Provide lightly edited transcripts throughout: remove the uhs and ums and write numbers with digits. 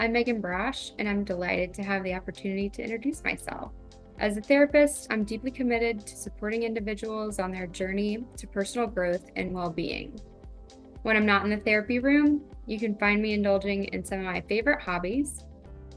I'm Brosh, and I'm delighted to have the opportunity to introduce myself. As a therapist, I'm deeply committed to supporting individuals on their journey to personal growth and well-being. When I'm not in the therapy room, you can find me indulging in some of my favorite hobbies.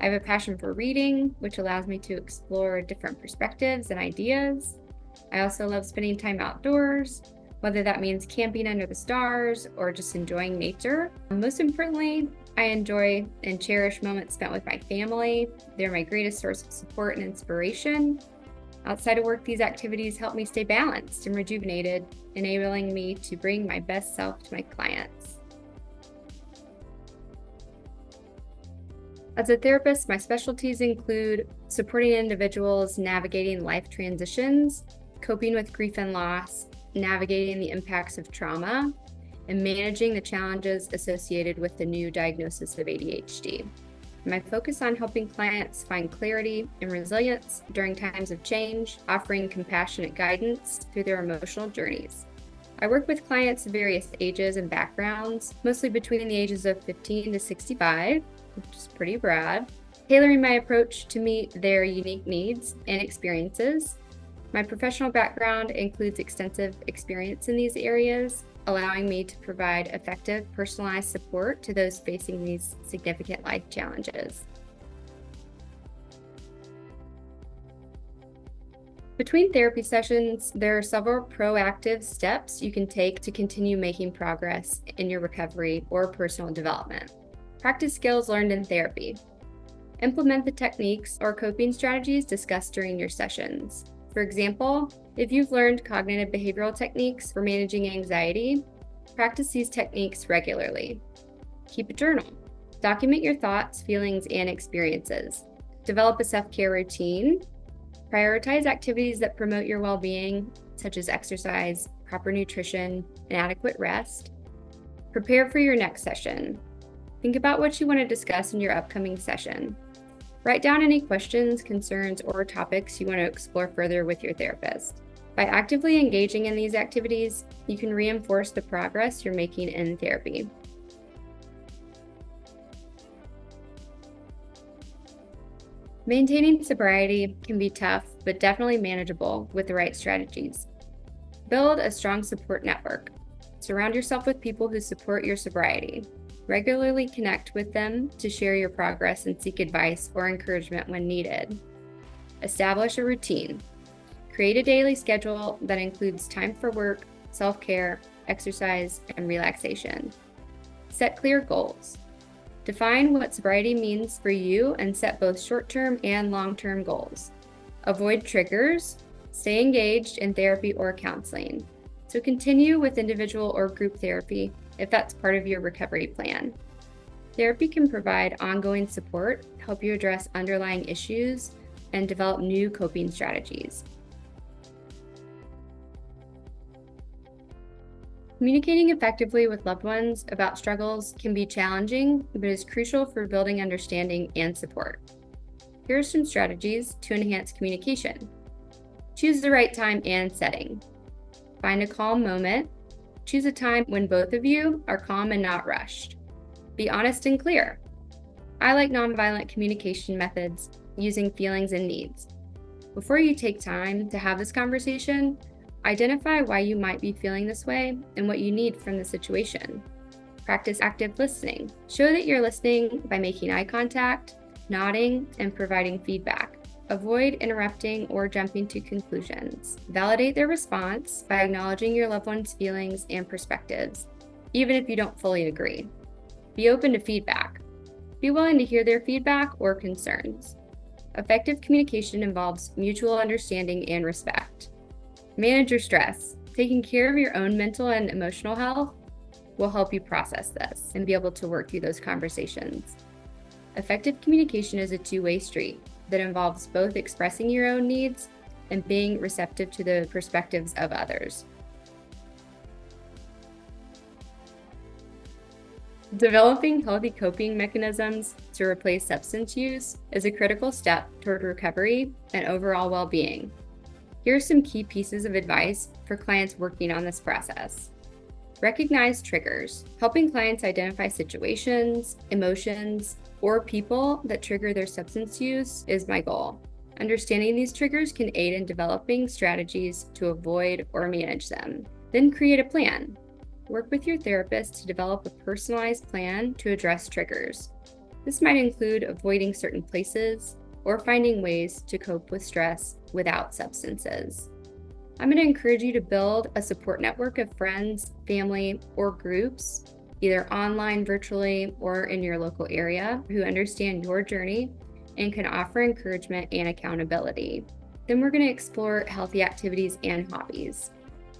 I have a passion for reading, which allows me to explore different perspectives and ideas. I also love spending time outdoors, whether that means camping under the stars or just enjoying nature. Most importantly, I enjoy and cherish moments spent with my family. They're my greatest source of support and inspiration. Outside of work, these activities help me stay balanced and rejuvenated, enabling me to bring my best self to my clients. As a therapist, my specialties include supporting individuals navigating life transitions, coping with grief and loss, navigating the impacts of trauma, and managing the challenges associated with the new diagnosis of ADHD. My focus on helping clients find clarity and resilience during times of change, offering compassionate guidance through their emotional journeys. I work with clients of various ages and backgrounds, mostly between the ages of 15 to 65, which is pretty broad, tailoring my approach to meet their unique needs and experiences. My professional background includes extensive experience in these areas, allowing me to provide effective, personalized support to those facing these significant life challenges. Between therapy sessions, there are several proactive steps you can take to continue making progress in your recovery or personal development. Practice skills learned in therapy. Implement the techniques or coping strategies discussed during your sessions. For example, if you've learned cognitive behavioral techniques for managing anxiety, practice these techniques regularly. Keep a journal. Document your thoughts, feelings, and experiences. Develop a self-care routine. Prioritize activities that promote your well-being, such as exercise, proper nutrition, and adequate rest. Prepare for your next session. Think about what you want to discuss in your upcoming session. Write down any questions, concerns, or topics you want to explore further with your therapist. By actively engaging in these activities, you can reinforce the progress you're making in therapy. Maintaining sobriety can be tough, but definitely manageable with the right strategies. Build a strong support network. Surround yourself with people who support your sobriety. Regularly connect with them to share your progress and seek advice or encouragement when needed. Establish a routine. Create a daily schedule that includes time for work, self-care, exercise, and relaxation. Set clear goals. Define what sobriety means for you and set both short-term and long-term goals. Avoid triggers. Stay engaged in therapy or counseling. So continue with individual or group therapy if that's part of your recovery plan. Therapy can provide ongoing support, help you address underlying issues, and develop new coping strategies. Communicating effectively with loved ones about struggles can be challenging, but is crucial for building understanding and support. Here are some strategies to enhance communication. Choose the right time and setting. Find a calm moment. Choose a time when both of you are calm and not rushed. Be honest and clear. I like nonviolent communication methods using feelings and needs. Before you take time to have this conversation, identify why you might be feeling this way and what you need from the situation. Practice active listening. Show that you're listening by making eye contact, nodding, and providing feedback. Avoid interrupting or jumping to conclusions. Validate their response by acknowledging your loved one's feelings and perspectives, even if you don't fully agree. Be open to feedback. Be willing to hear their feedback or concerns. Effective communication involves mutual understanding and respect. Manage your stress. Taking care of your own mental and emotional health will help you process this and be able to work through those conversations. Effective communication is a two-way street that involves both expressing your own needs and being receptive to the perspectives of others. Developing healthy coping mechanisms to replace substance use is a critical step toward recovery and overall well-being. Here are some key pieces of advice for clients working on this process. Recognize triggers, helping clients identify situations, emotions, or people that trigger their substance use is my goal. Understanding these triggers can aid in developing strategies to avoid or manage them. Then create a plan. Work with your therapist to develop a personalized plan to address triggers. This might include avoiding certain places or finding ways to cope with stress without substances. I'm going to encourage you to build a support network of friends, family, or groups, either online, virtually, or in your local area, who understand your journey and can offer encouragement and accountability. Then we're going to explore healthy activities and hobbies.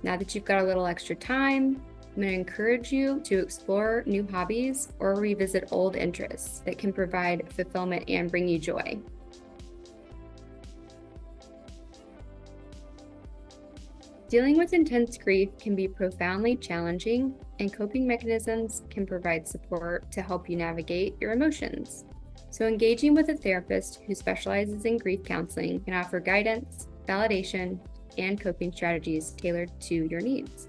Now that you've got a little extra time, I'm going to encourage you to explore new hobbies or revisit old interests that can provide fulfillment and bring you joy. Dealing with intense grief can be profoundly challenging, and coping mechanisms can provide support to help you navigate your emotions. So engaging with a therapist who specializes in grief counseling can offer guidance, validation, and coping strategies tailored to your needs.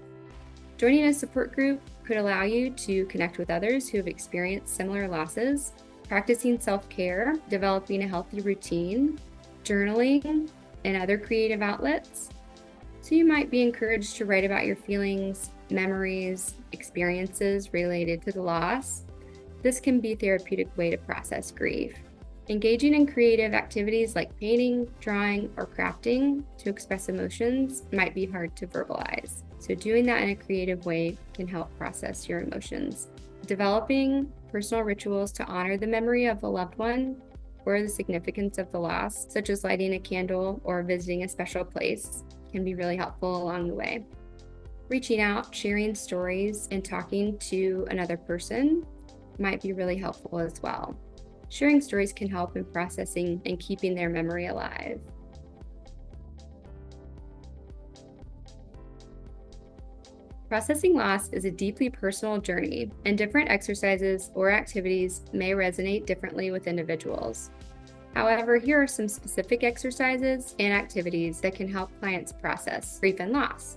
Joining a support group could allow you to connect with others who have experienced similar losses, practicing self-care, developing a healthy routine, journaling, and other creative outlets. So you might be encouraged to write about your feelings, memories, experiences related to the loss. This can be a therapeutic way to process grief. Engaging in creative activities like painting, drawing, or crafting to express emotions might be hard to verbalize. So doing that in a creative way can help process your emotions. Developing personal rituals to honor the memory of a loved one or the significance of the loss, such as lighting a candle or visiting a special place, can be really helpful along the way. Reaching out, sharing stories, and talking to another person might be really helpful as well. Sharing stories can help in processing and keeping their memory alive. Processing loss is a deeply personal journey, and different exercises or activities may resonate differently with individuals. However, here are some specific exercises and activities that can help clients process grief and loss.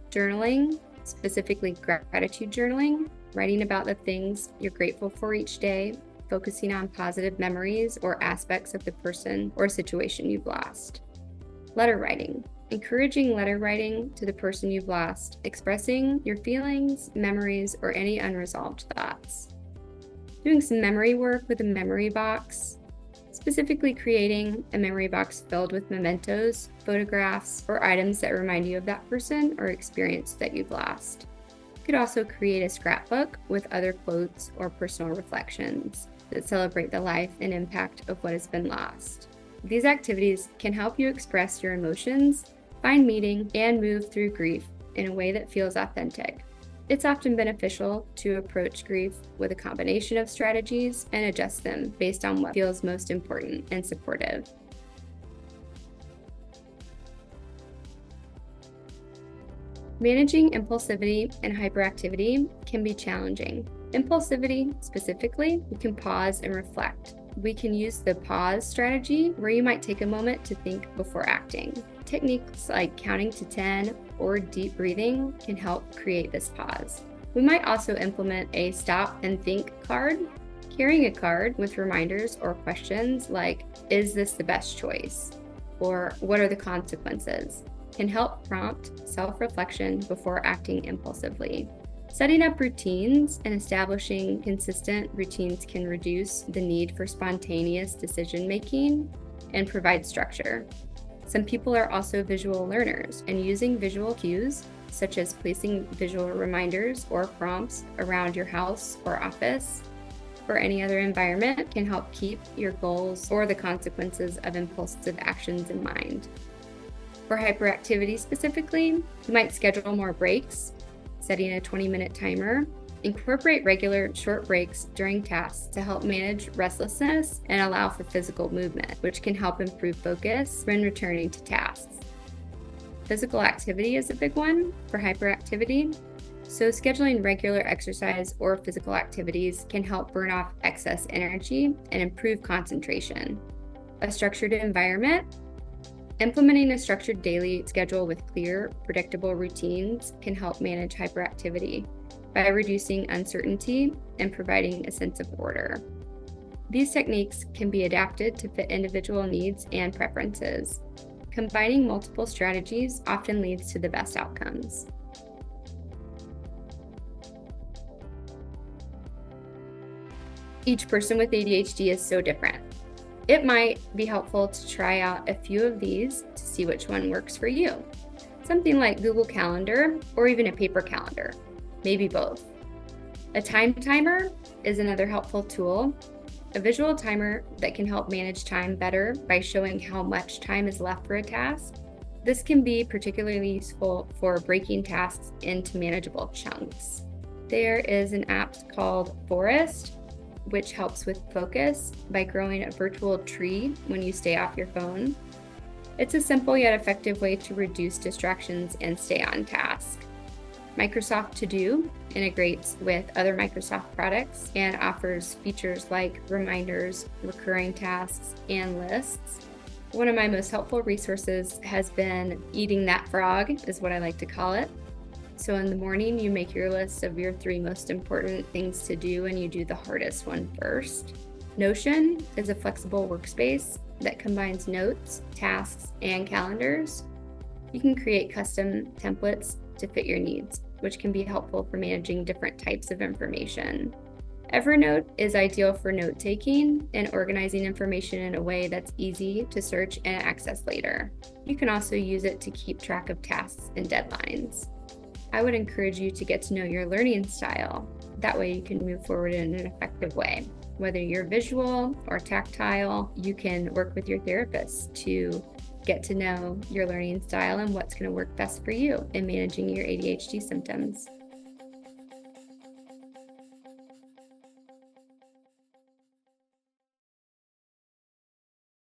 Journaling, specifically gratitude journaling, writing about the things you're grateful for each day, focusing on positive memories or aspects of the person or situation you've lost. Letter writing, encouraging letter writing to the person you've lost, expressing your feelings, memories, or any unresolved thoughts. Doing some memory work with a memory box, specifically creating a memory box filled with mementos, photographs, or items that remind you of that person or experience that you've lost. You could also create a scrapbook with other quotes or personal reflections that celebrate the life and impact of what has been lost. These activities can help you express your emotions, find meaning, and move through grief in a way that feels authentic. It's often beneficial to approach grief with a combination of strategies and adjust them based on what feels most important and supportive. Managing impulsivity and hyperactivity can be challenging. Impulsivity, specifically, you can pause and reflect. We can use the pause strategy, where you might take a moment to think before acting. Techniques like counting to 10 or deep breathing can help create this pause. We might also implement a stop and think card. Carrying a card with reminders or questions like, is this the best choice? Or what are the consequences? Can help prompt self-reflection before acting impulsively. Setting up routines and establishing consistent routines can reduce the need for spontaneous decision-making and provide structure. Some people are also visual learners, and using visual cues, such as placing visual reminders or prompts around your house or office or any other environment, can help keep your goals or the consequences of impulsive actions in mind. For hyperactivity specifically, you might schedule more breaks, setting a 20-minute timer. Incorporate regular short breaks during tasks to help manage restlessness and allow for physical movement, which can help improve focus when returning to tasks. Physical activity is a big one for hyperactivity, so scheduling regular exercise or physical activities can help burn off excess energy and improve concentration. A structured environment. Implementing a structured daily schedule with clear, predictable routines can help manage hyperactivity by reducing uncertainty and providing a sense of order. These techniques can be adapted to fit individual needs and preferences. Combining multiple strategies often leads to the best outcomes. Each person with ADHD is so different. It might be helpful to try out a few of these to see which one works for you. Something like Google Calendar or even a paper calendar, maybe both. A time timer is another helpful tool, a visual timer that can help manage time better by showing how much time is left for a task. This can be particularly useful for breaking tasks into manageable chunks. There is an app called Forest, which helps with focus by growing a virtual tree when you stay off your phone. It's a simple yet effective way to reduce distractions and stay on task. Microsoft To Do integrates with other Microsoft products and offers features like reminders, recurring tasks, and lists. One of my most helpful resources has been Eating That Frog, is what I like to call it. So in the morning, you make your list of your 3 most important things to do, and you do the hardest one first. Notion is a flexible workspace that combines notes, tasks, and calendars. You can create custom templates to fit your needs, which can be helpful for managing different types of information. Evernote is ideal for note-taking and organizing information in a way that's easy to search and access later. You can also use it to keep track of tasks and deadlines. I would encourage you to get to know your learning style. That way you can move forward in an effective way. Whether you're visual or tactile, you can work with your therapist to get to know your learning style and what's going to work best for you in managing your ADHD symptoms.